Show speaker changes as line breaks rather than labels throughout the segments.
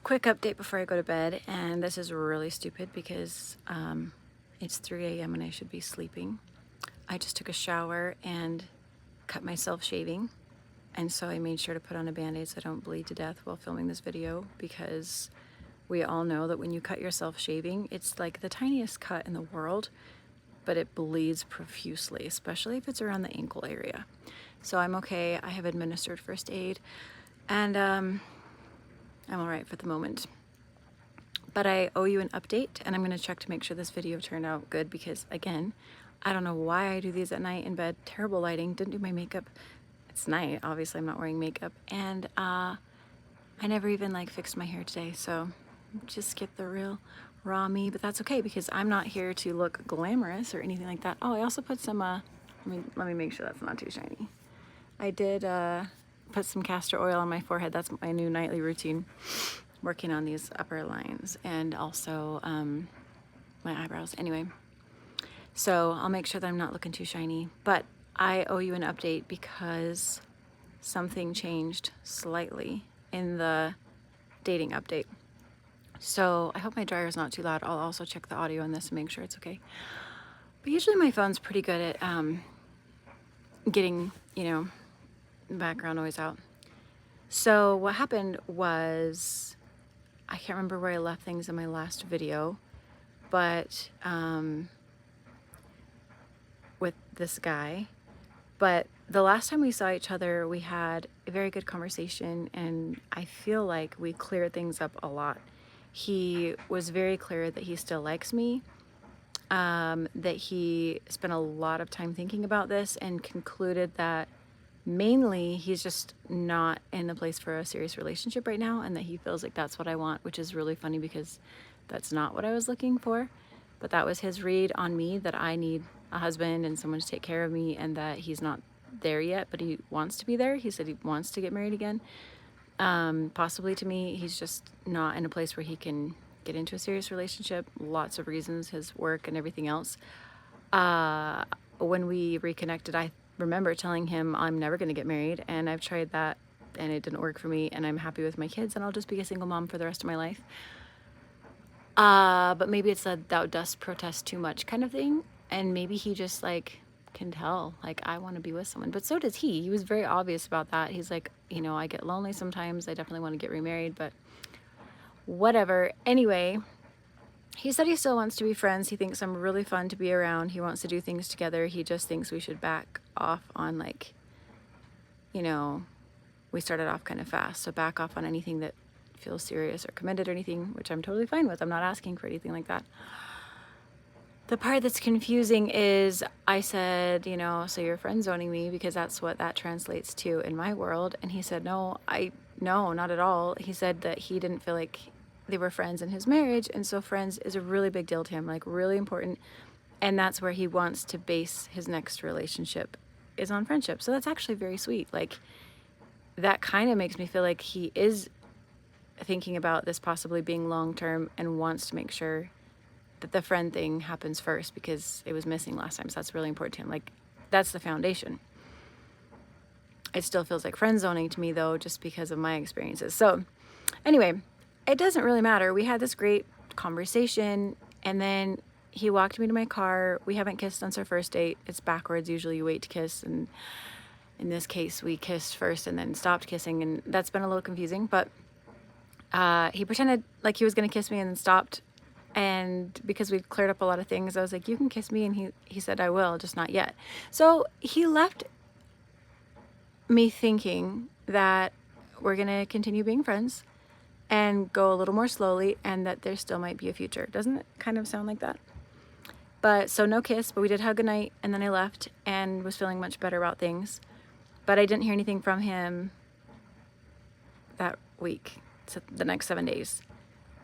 Quick update before I go to bed, and this is really stupid because it's 3 a.m. and I should be sleeping. I just took a shower and cut myself shaving, and so I made sure to put on a band-aid so I don't bleed to death while filming this video, because we all know that when you cut yourself shaving, it's like the tiniest cut in the world, but it bleeds profusely, especially if it's around the ankle area. So I'm okay. I have administered first aid, and I'm all right for the moment. But I owe you an update, and I'm going to check to make sure this video turned out good because, again, I don't know why I do these at night in bed. Terrible lighting. Didn't do my makeup. It's night. Obviously, I'm not wearing makeup. And I never even like fixed my hair today, so just get the real raw me. But that's okay because I'm not here to look glamorous or anything like that. Oh, I also put some, let me make sure that's not too shiny. I did put some castor oil on my forehead. That's my new nightly routine. Working on these upper lines and also my eyebrows. Anyway, so I'll make sure that I'm not looking too shiny. But I owe you an update because something changed slightly in the dating update. So I hope my dryer is not too loud. I'll also check the audio on this and make sure it's okay. But usually my phone's pretty good at getting, background noise out. So what happened was, I can't remember where I left things in my last video, but with this guy. But the last time we saw each other, we had a very good conversation, and I feel like we cleared things up a lot. He was very clear that he still likes me, that he spent a lot of time thinking about this and concluded that mainly he's just not in the place for a serious relationship right now, and that he feels like that's what I want, which is really funny because that's not what I was looking for. But that was his read on me, that I need a husband and someone to take care of me, and that he's not there yet, but he wants to be there. He said he wants to get married again, possibly to me. He's just not in a place where he can get into a serious relationship. Lots of reasons, his work and everything else. When we reconnected, I remember telling him I'm never going to get married, and I've tried that and it didn't work for me, and I'm happy with my kids, and I'll just be a single mom for the rest of my life. But maybe it's a thou dost protest too much kind of thing, and maybe he just like can tell like I want to be with someone, but so does he. He was very obvious about that. He's like, I get lonely sometimes. I definitely want to get remarried, but whatever. Anyway, he said he still wants to be friends. He thinks I'm really fun to be around. He wants to do things together. He just thinks we should back off on we started off kind of fast. So back off on anything that feels serious or committed or anything, which I'm totally fine with. I'm not asking for anything like that. The part that's confusing is I said, so you're friend zoning me, because that's what that translates to in my world. And he said, no, not at all. He said that he didn't feel like they were friends in his marriage, and so friends is a really big deal to him, like really important, and that's where he wants to base his next relationship, is on friendship. So that's actually very sweet. Like, that kind of makes me feel like he is thinking about this possibly being long-term and wants to make sure that the friend thing happens first, because it was missing last time. So that's really important to him. Like, that's the foundation. It still feels like friend zoning to me though, just because of my experiences. So anyway, it doesn't really matter. We had this great conversation, and then he walked me to my car. We haven't kissed since our first date. It's backwards. Usually you wait to kiss, and in this case we kissed first and then stopped kissing, and that's been a little confusing. But he pretended like he was gonna kiss me and then stopped, and because we cleared up a lot of things, I was like, you can kiss me, and he said, I will, just not yet. So he left me thinking that we're gonna continue being friends and go a little more slowly, and that there still might be a future. Doesn't it kind of sound like that? But so no kiss, but we did hug goodnight, and then I left and was feeling much better about things. But I didn't hear anything from him that week, so the next 7 days,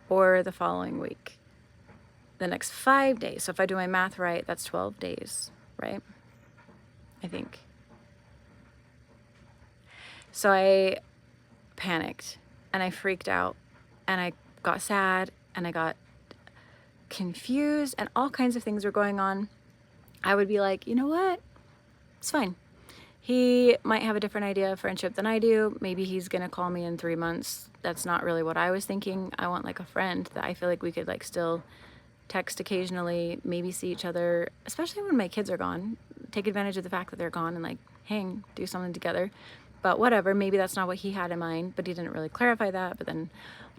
or the following week, the next 5 days. So if I do my math right, that's 12 days, right? I think. So I panicked and I freaked out, and I got sad, and I got confused, and all kinds of things were going on. I would be like, you know what? It's fine. He might have a different idea of friendship than I do. Maybe he's gonna call me in 3 months. That's not really what I was thinking. I want like a friend that I feel like we could like still text occasionally, maybe see each other, especially when my kids are gone. Take advantage of the fact that they're gone and like hang, do something together. But whatever, maybe that's not what he had in mind, but he didn't really clarify that. But then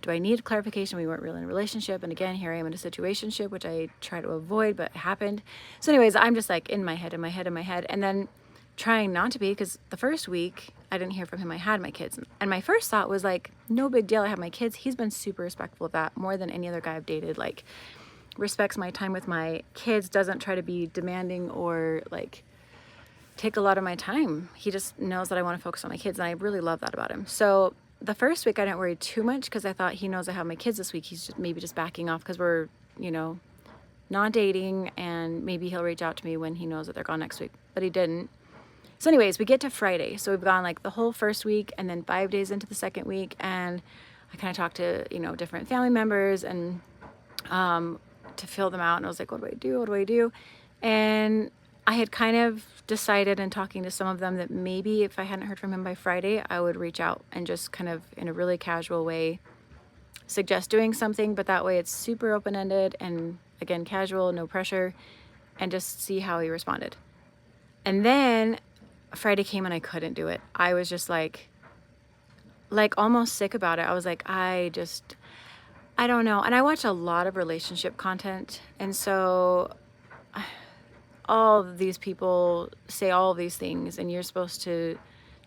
do I need clarification? We weren't really in a relationship. And again, here I am in a situationship, which I try to avoid, but it happened. So anyways, I'm just like in my head. And then trying not to be, because the first week I didn't hear from him. I had my kids. And my first thought was like, no big deal. I have my kids. He's been super respectful of that, more than any other guy I've dated. Like, respects my time with my kids, doesn't try to be demanding or like take a lot of my time. He just knows that I want to focus on my kids, and I really love that about him. So the first week I didn't worry too much because I thought he knows I have my kids this week. He's just maybe just backing off because we're, you know, not dating, and maybe he'll reach out to me when he knows that they're gone next week, but he didn't. So anyways, we get to Friday. So we've gone like the whole first week and then 5 days into the second week, and I kind of talked to, you know, different family members and to fill them out, and I was like, what do I do? What do I do? And I had kind of decided in talking to some of them that maybe if I hadn't heard from him by Friday, I would reach out and just kind of in a really casual way suggest doing something, but that way it's super open-ended and again, casual, no pressure, and just see how he responded. And then Friday came and I couldn't do it. I was just like almost sick about it. I was like, I don't know. And I watch a lot of relationship content. And so all of these people say all of these things, and you're supposed to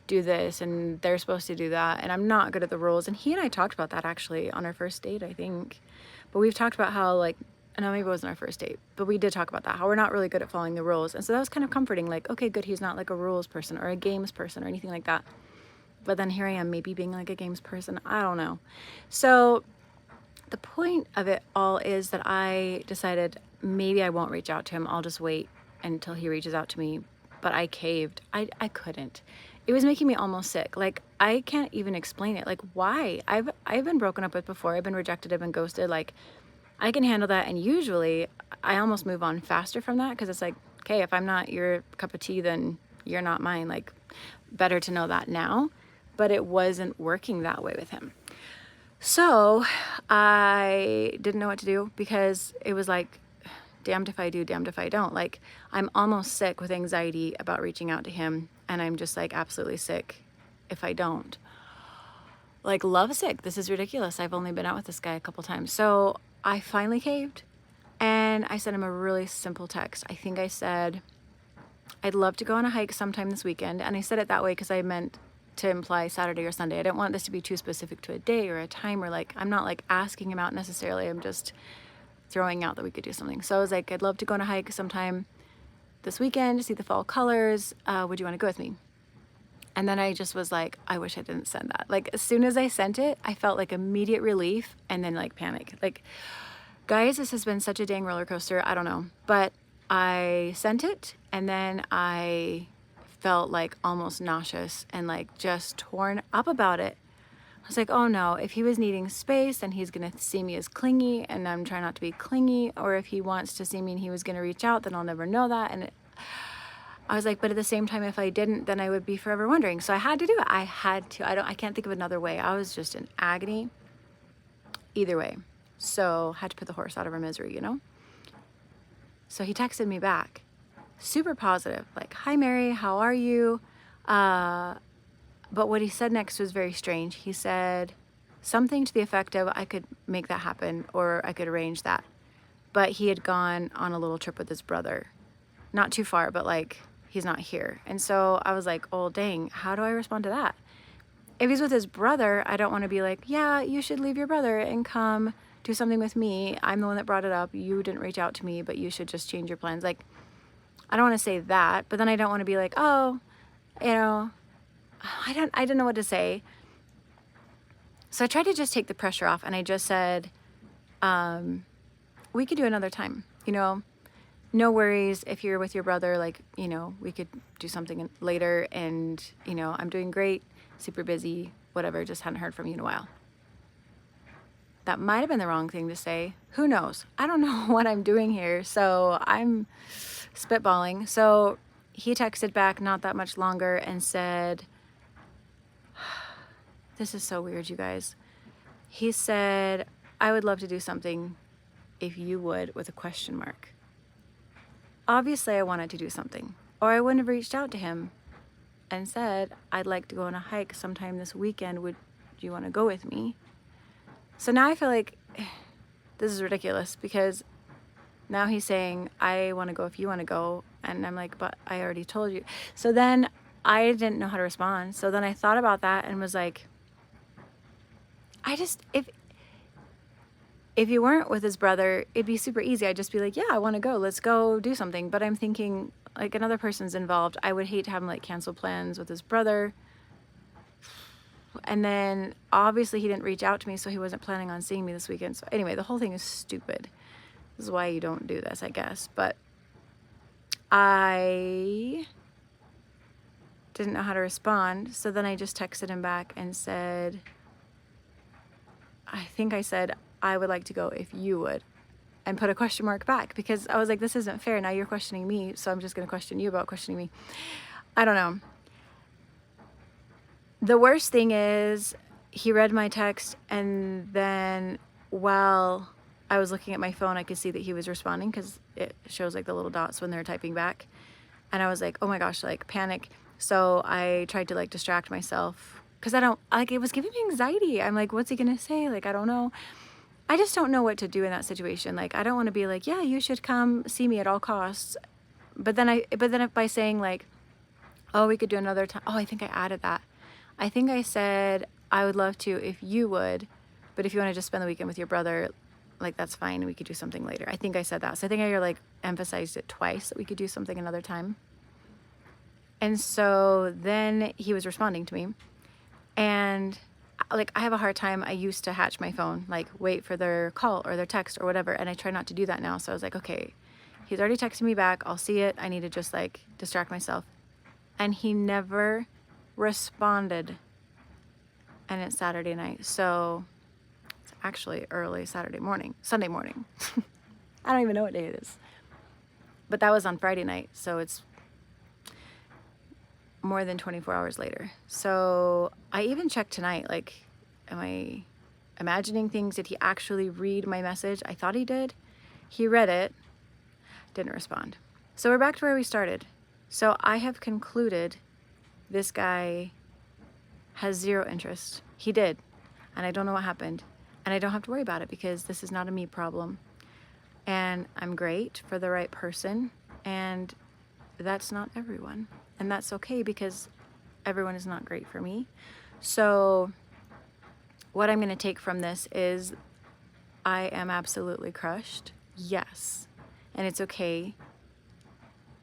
do this and they're supposed to do that. And I'm not good at the rules. And he and I talked about that actually on our first date, I think. But we've talked about how like, no, maybe it wasn't our first date, but we did talk about that, how we're not really good at following the rules. And so that was kind of comforting. Like, okay, good. He's not like a rules person or a games person or anything like that. But then here I am maybe being like a games person. I don't know. So the point of it all is that I decided maybe I won't reach out to him. I'll just wait until he reaches out to me. But I caved. I couldn't. It was making me almost sick. Like, I can't even explain it. Like, why? I've been broken up with before. I've been rejected. I've been ghosted. Like, I can handle that. And usually I almost move on faster from that because it's like, okay, if I'm not your cup of tea, then you're not mine. Like, better to know that now. But it wasn't working that way with him. So I didn't know what to do because it was like, damned if I do, damned if I don't. Like, I'm almost sick with anxiety about reaching out to him. And I'm just like absolutely sick if I don't. Like, love sick. This is ridiculous. I've only been out with this guy a couple times. So I finally caved and I sent him a really simple text. I think I said, I'd love to go on a hike sometime this weekend. And I said it that way because I meant to imply Saturday or Sunday. I didn't want this to be too specific to a day or a time, or like, I'm not like asking him out necessarily. I'm just throwing out that we could do something. So I was like, I'd love to go on a hike sometime this weekend to see the fall colors. Would you want to go with me? And then I just was like, I wish I didn't send that. Like, as soon as I sent it, I felt like immediate relief and then like panic. Like, guys, this has been such a dang roller coaster. I don't know. But I sent it and then I felt like almost nauseous and like just torn up about it. I was like, oh no, if he was needing space, then he's going to see me as clingy, and I'm trying not to be clingy. Or if he wants to see me and he was going to reach out, then I'll never know that. And I was like, but at the same time, if I didn't, then I would be forever wondering. So I had to do it. I had to. I can't think of another way. I was just in agony either way. So had to put the horse out of her misery, you know? So he texted me back, super positive, like, hi, Mary, how are you? But what he said next was very strange. He said something to the effect of, I could make that happen or I could arrange that. But he had gone on a little trip with his brother. Not too far, but like, he's not here. And so I was like, oh, dang, how do I respond to that? If he's with his brother, I don't want to be like, yeah, you should leave your brother and come do something with me. I'm the one that brought it up. You didn't reach out to me, but you should just change your plans. Like, I don't want to say that, but then I don't want to be like, oh, you know, I didn't know what to say. So I tried to just take the pressure off, and I just said, we could do another time, you know, no worries. If you're with your brother, like, you know, we could do something later, and, you know, I'm doing great, super busy, whatever, just hadn't heard from you in a while. That might have been the wrong thing to say. Who knows? I don't know what I'm doing here. So I'm spitballing. So he texted back not that much longer and said, this is so weird, you guys. He said, I would love to do something if you would, with a question mark. Obviously, I wanted to do something, or I wouldn't have reached out to him and said, I'd like to go on a hike sometime this weekend. Would you want to go with me? So now I feel like this is ridiculous, because now he's saying, I want to go if you want to go. And I'm like, but I already told you. So then I didn't know how to respond. So then I thought about that and was like, if you weren't with his brother, it'd be super easy. I'd just be like, yeah, I want to go. Let's go do something. But I'm thinking, like, another person's involved. I would hate to have him, like, cancel plans with his brother. And then obviously he didn't reach out to me, so he wasn't planning on seeing me this weekend. So anyway, the whole thing is stupid. This is why you don't do this, I guess. But I didn't know how to respond. So then I just texted him back and said, I think I said, I would like to go if you would, and put a question mark back, because I was like, this isn't fair. Now you're questioning me, so I'm just going to question you about questioning me. I don't know. The worst thing is he read my text, and then while I was looking at my phone, I could see that he was responding, because it shows like the little dots when they're typing back. And I was like, oh my gosh, like panic. So I tried to like distract myself, because I don't, like, it was giving me anxiety. I'm like, what's he going to say? Like, I don't know. I just don't know what to do in that situation. Like, I don't want to be like, yeah, you should come see me at all costs. But then if by saying like, oh, we could do another time. Oh, I think I added that. I think I said, I would love to if you would, but if you want to just spend the weekend with your brother, like, that's fine. We could do something later. I think I said that. So I think I like emphasized it twice, that we could do something another time. And so then he was responding to me, and like, I have a hard time. I used to hatch my phone, like wait for their call or their text or whatever. And I try not to do that now. So I was like, okay, he's already texted me back. I'll see it. I need to just like distract myself. And he never responded. And it's Saturday night. So it's actually early Sunday morning. I don't even know what day it is. But that was on Friday night. So it's more than 24 hours later. So I even checked tonight, like, am I imagining things? Did he actually read my message? I thought he did. He read it, didn't respond. So we're back to where we started. So I have concluded this guy has zero interest. He did. And I don't know what happened. And I don't have to worry about it, because this is not a me problem. And I'm great for the right person. And that's not everyone. And that's okay, because everyone is not great for me. So what I'm going to take from this is I am absolutely crushed. Yes. And it's okay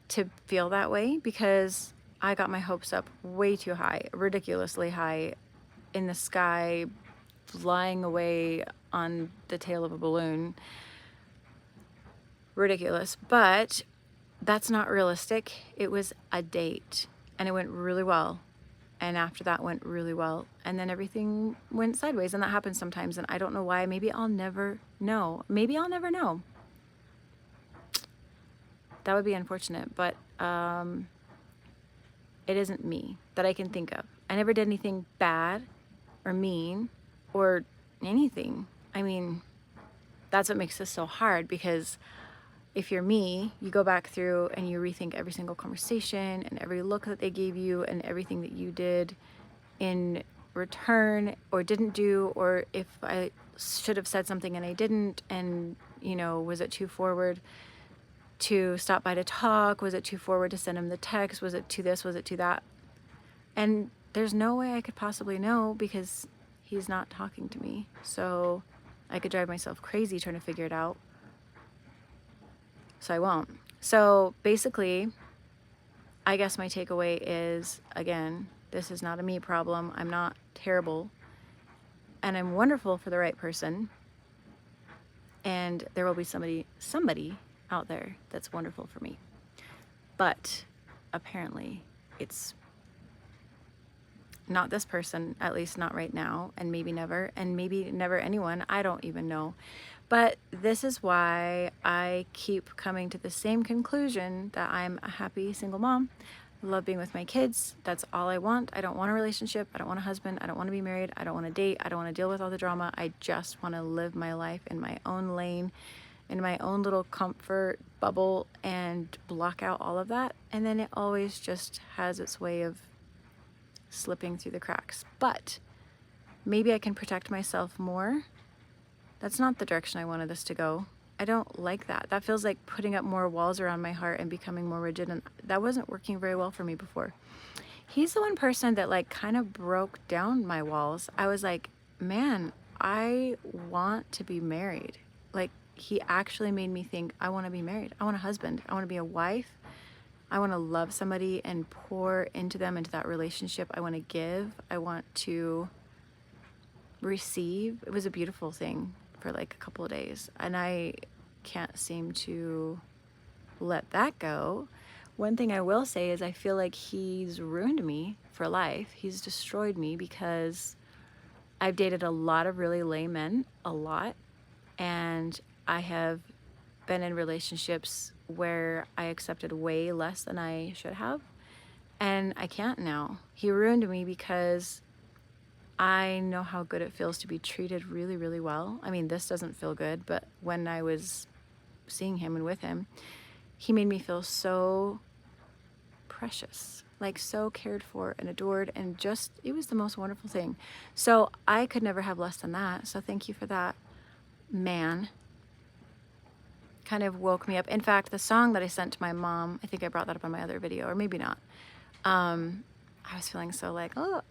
to feel that way, because I got my hopes up way too high, ridiculously high, in the sky, flying away on the tail of a balloon. Ridiculous. But that's not realistic. It was a date, and it went really well. And after that went really well. And then everything went sideways, and that happens sometimes. And I don't know why. Maybe I'll never know. Maybe I'll never know. That would be unfortunate, but it isn't me that I can think of. I never did anything bad or mean or anything. I mean, that's what makes this so hard, because if you're me, you go back through and you rethink every single conversation and every look that they gave you and everything that you did in return or didn't do, or if I should have said something and I didn't, and, you know, was it too forward to stop by to talk? Was it too forward to send him the text? Was it too this? Was it too that? And there's no way I could possibly know, because he's not talking to me. So I could drive myself crazy trying to figure it out. So I won't. So basically, I guess my takeaway is, again, this is not a me problem. I'm not terrible. And I'm wonderful for the right person. And there will be somebody out there that's wonderful for me. But apparently it's not this person, at least not right now, and maybe never anyone. I don't even know. But this is why I keep coming to the same conclusion, that I'm a happy single mom. I love being with my kids. That's all I want. I don't want a relationship. I don't want a husband. I don't want to be married. I don't want to date. I don't want to deal with all the drama. I just want to live my life in my own lane, in my own little comfort bubble, and block out all of that. And then it always just has its way of slipping through the cracks. But maybe I can protect myself more. That's not the direction I wanted this to go. I don't like that. That feels like putting up more walls around my heart and becoming more rigid, and that wasn't working very well for me before. He's the one person that like kind of broke down my walls. I was like, man, I want to be married. Like, he actually made me think, I want to be married. I want a husband. I want to be a wife. I want to love somebody and pour into them, into that relationship. I want to give. I want to receive. It was a beautiful thing for like a couple of days, and I can't seem to let that go. One thing I will say is I feel like he's ruined me for life. He's destroyed me, because I've dated a lot of really lame men, a lot, and I have been in relationships where I accepted way less than I should have, and I can't now. He ruined me because I know how good it feels to be treated really, really well. I mean, this doesn't feel good, but when I was seeing him and with him, he made me feel so precious, like so cared for and adored, and just, it was the most wonderful thing. So I could never have less than that. So thank you for that, man. Kind of woke me up. In fact, the song that I sent to my mom, I think I brought that up on my other video, or maybe not. I was feeling so like, oh,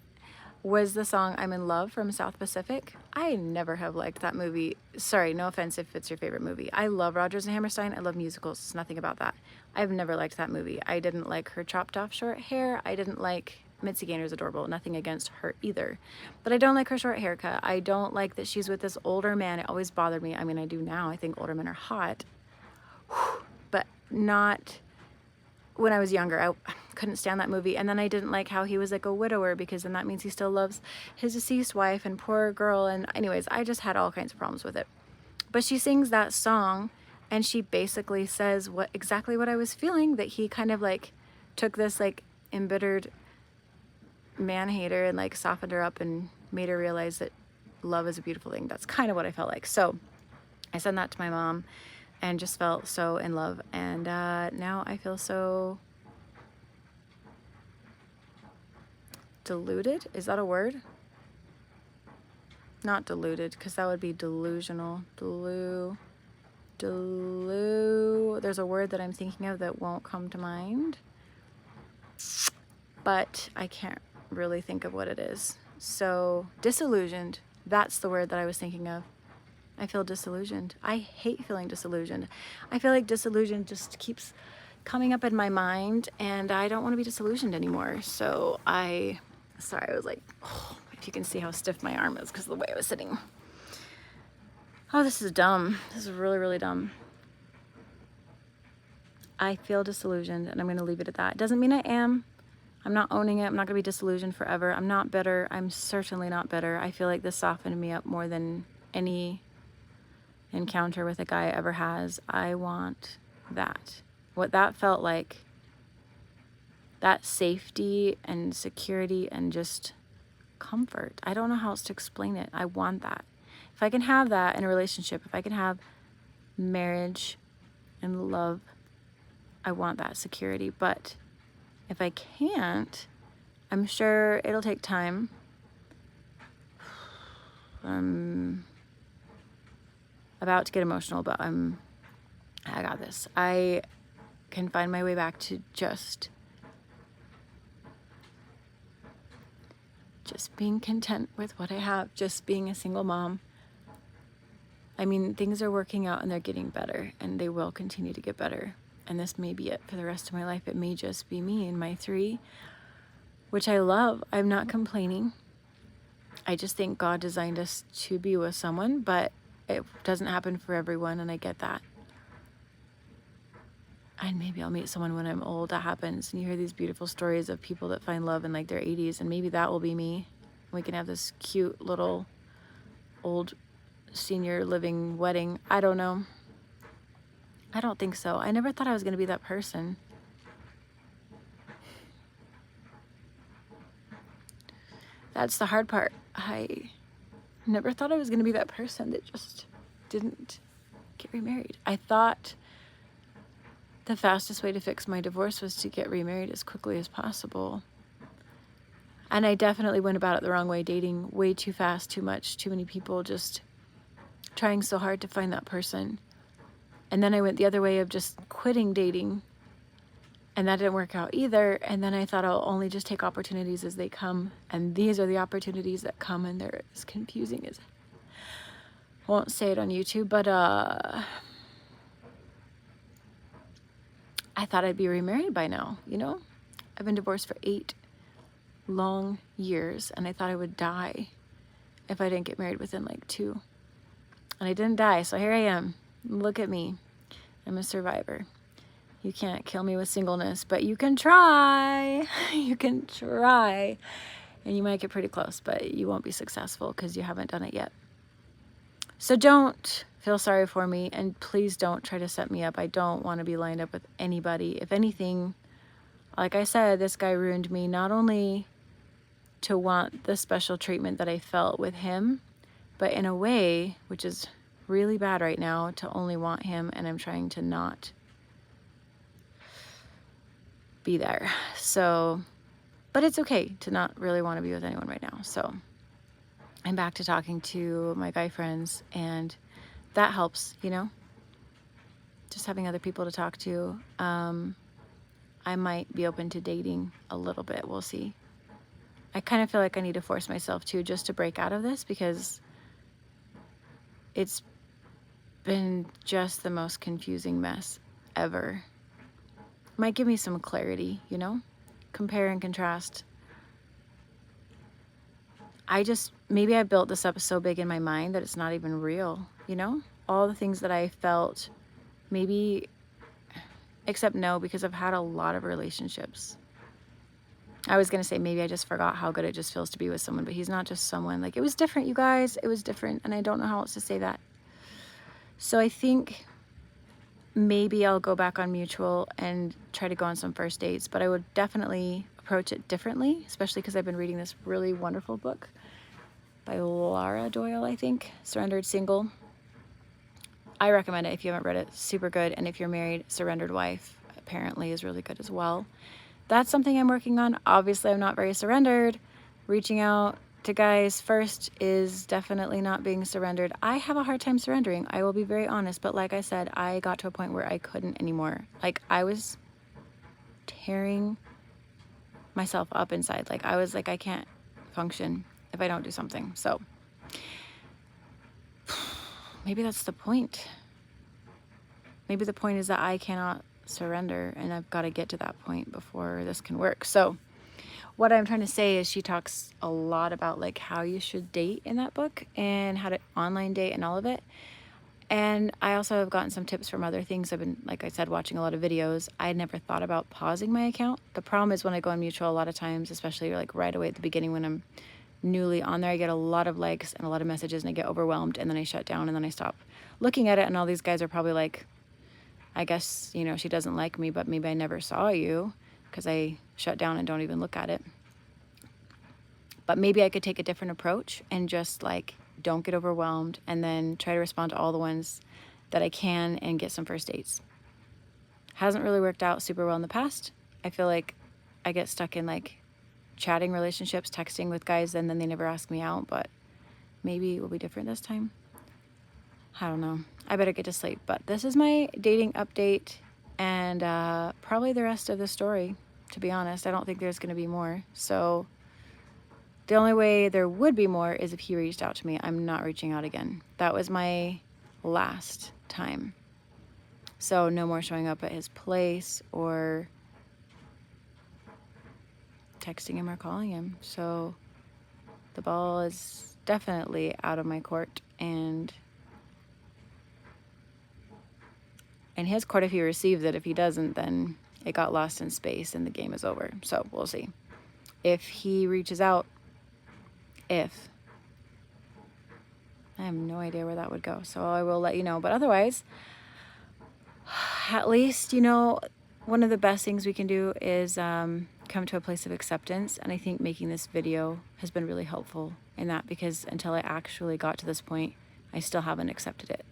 was the song I'm in Love from South Pacific. I never have liked that movie. Sorry, no offense if it's your favorite movie. I love Rodgers and Hammerstein. I love musicals. It's nothing about that. I've never liked that movie. I didn't like her chopped off short hair. I didn't like, Mitzi Gaynor's adorable. Nothing against her either. But I don't like her short haircut. I don't like that she's with this older man. It always bothered me. I mean, I do now. I think older men are hot. But not when I was younger. I couldn't stand that movie. And then I didn't like how he was like a widower, because then that means he still loves his deceased wife, and poor girl. And anyways, I just had all kinds of problems with it. But she sings that song, and she basically says exactly what I was feeling, that he kind of like took this like embittered man hater and like softened her up and made her realize that love is a beautiful thing. That's kind of what I felt like. So I sent that to my mom and just felt so in love. And now I feel so deluded. Is that a word? Not deluded, because that would be delusional. There's a word that I'm thinking of that won't come to mind, but I can't really think of what it is. So disillusioned, that's the word that I was thinking of. I feel disillusioned. I hate feeling disillusioned. I feel like disillusion just keeps coming up in my mind, and I don't want to be disillusioned anymore. So sorry, I was like, oh, if you can see how stiff my arm is because of the way I was sitting. Oh, this is dumb. This is really, really dumb. I feel disillusioned, and I'm going to leave it at that. It doesn't mean I am. I'm not owning it. I'm not going to be disillusioned forever. I'm not bitter. I'm certainly not bitter. I feel like this softened me up more than any encounter with a guy ever has. I want that. What that felt like, that safety and security and just comfort. I don't know how else to explain it. I want that. If I can have that in a relationship, if I can have marriage and love, I want that security. But if I can't, I'm sure it'll take time. About to get emotional, but I got this. I can find my way back to just being content with what I have, just being a single mom. I mean, things are working out and they're getting better, and they will continue to get better. And this may be it for the rest of my life. It may just be me and my 3, which I love. I'm not complaining. I just think God designed us to be with someone, but it doesn't happen for everyone, and I get that. And maybe I'll meet someone when I'm old. That happens. And you hear these beautiful stories of people that find love in like their 80s, and maybe that will be me. We can have this cute little old senior living wedding. I don't know. I don't think so. I never thought I was going to be that person. That's the hard part. I never thought I was going to be that person that just didn't get remarried. I thought the fastest way to fix my divorce was to get remarried as quickly as possible. And I definitely went about it the wrong way, dating way too fast, too much, too many people, just trying so hard to find that person. And then I went the other way of just quitting dating, and that didn't work out either. And then I thought I'll only just take opportunities as they come, and these are the opportunities that come, and they're as confusing as, I won't say it on YouTube, but I thought I'd be remarried by now, you know? I've been divorced for 8 long years, and I thought I would die if I didn't get married within like 2. And I didn't die, so here I am. Look at me. I'm a survivor. You can't kill me with singleness, but you can try. You can try. And you might get pretty close, but you won't be successful because you haven't done it yet. So don't feel sorry for me, and please don't try to set me up. I don't want to be lined up with anybody. If anything, like I said, this guy ruined me, not only to want the special treatment that I felt with him, but in a way, which is really bad right now, to only want him, and I'm trying to not be there. So, but it's okay to not really want to be with anyone right now. So I'm back to talking to my guy friends, and that helps, you know, just having other people to talk to. I might be open to dating a little bit. We'll see. I kind of feel like I need to force myself to, just to break out of this, because it's been just the most confusing mess ever. Might give me some clarity, you know? Compare and contrast. Maybe I built this up so big in my mind that it's not even real, you know? All the things that I felt, maybe, except no, because I've had a lot of relationships. I was going to say maybe I just forgot how good it just feels to be with someone, but he's not just someone. Like, it was different, you guys. It was different, and I don't know how else to say that. So I think maybe I'll go back on Mutual and try to go on some first dates, but I would definitely approach it differently, especially because I've been reading this really wonderful book by Laura Doyle, I think, Surrendered Single. I recommend it if you haven't read it. Super good. And if you're married, Surrendered Wife apparently is really good as well. That's something I'm working on. Obviously, I'm not very surrendered. Reaching out to guys first is definitely not being surrendered. I have a hard time surrendering. I will be very honest. But like I said, I got to a point where I couldn't anymore. Like, I was tearing myself up inside. Like, I was like, I can't function if I don't do something. So maybe that's the point. Maybe the point is that I cannot surrender, and I've got to get to that point before this can work. So what I'm trying to say is, she talks a lot about like how you should date in that book, and how to online date and all of it. And I also have gotten some tips from other things. I've been, like I said, watching a lot of videos. I never thought about pausing my account. The problem is when I go on Mutual, a lot of times, especially like right away at the beginning when I'm newly on there, I get a lot of likes and a lot of messages, and I get overwhelmed, and then I shut down, and then I stop looking at it, and all these guys are probably like, I guess, you know, she doesn't like me, but maybe I never saw you because I shut down and don't even look at it. But maybe I could take a different approach and just like don't get overwhelmed, and then try to respond to all the ones that I can and get some first dates. Hasn't really worked out super well in the past. I feel like I get stuck in like chatting relationships, texting with guys, and then they never ask me out, but maybe it will be different this time. I don't know. I better get to sleep. But this is my dating update, and probably the rest of the story, to be honest. I don't think there's going to be more. So the only way there would be more is if he reached out to me. I'm not reaching out again. That was my last time. So no more showing up at his place or texting him or calling him. So the ball is definitely out of my court, and in his court if he receives it. If he doesn't, then it got lost in space and the game is over. So we'll see. If he reaches out, and I have no idea where that would go. So I will let you know. But otherwise, at least, you know, one of the best things we can do is come to a place of acceptance. And I think making this video has been really helpful in that, because until I actually got to this point, I still haven't accepted it.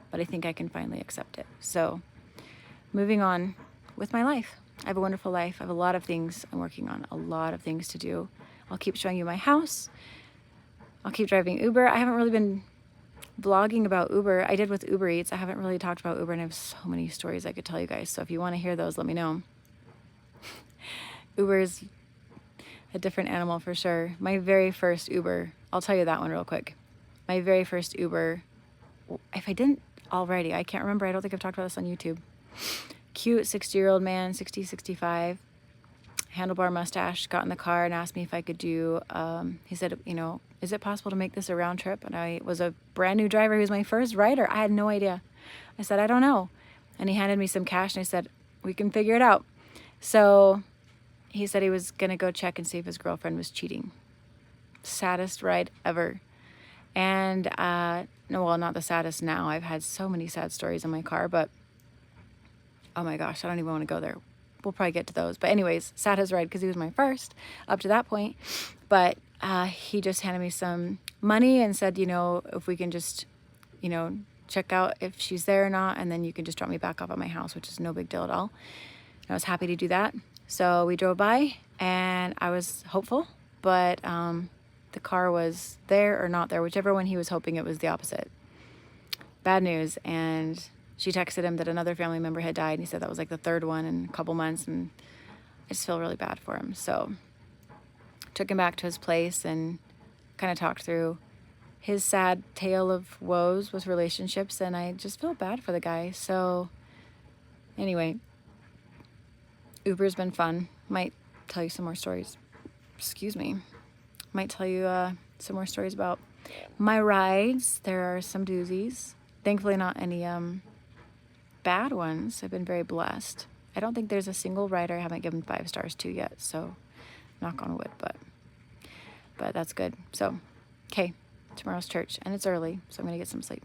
But I think I can finally accept it. So moving on with my life. I have a wonderful life. I have a lot of things I'm working on, a lot of things to do. I'll keep showing you my house. I'll keep driving Uber. I haven't really been vlogging about Uber. I did with Uber Eats. I haven't really talked about Uber, and I have so many stories I could tell you guys. So if you want to hear those, let me know. Uber is a different animal for sure. My very first Uber, I'll tell you that one real quick. My very first Uber, if I didn't already, I can't remember. I don't think I've talked about this on YouTube. Cute 60-year-old man, 60, 65, handlebar mustache, got in the car and asked me if I could do, he said, you know, is it possible to make this a round trip? And I was a brand new driver. He was my first rider. I had no idea. I said, I don't know. And he handed me some cash and I said, we can figure it out. So he said he was going to go check and see if his girlfriend was cheating. Saddest ride ever. And, no, well, not the saddest now. I've had so many sad stories in my car, but oh my gosh, I don't even want to go there. We'll probably get to those. But anyways, saddest ride because he was my first up to that point. But he just handed me some money and said, you know, if we can just, you know, check out if she's there or not, and then you can just drop me back off at my house, which is no big deal at all. And I was happy to do that. So we drove by and I was hopeful, but the car was there or not there, whichever one he was hoping, it was the opposite. Bad news. And she texted him that another family member had died, and he said that was like the third one in a couple months, and I just feel really bad for him. So took him back to his place and kind of talked through his sad tale of woes with relationships, and I just feel bad for the guy. So anyway, Uber's been fun. Might tell you some more stories. Excuse me. Might tell you some more stories about my rides. There are some doozies. Thankfully not any bad ones. I've been very blessed. I don't think there's a single rider I haven't given 5 stars to yet, so knock on wood, but that's good. So, okay, tomorrow's church, and it's early, so I'm gonna get some sleep.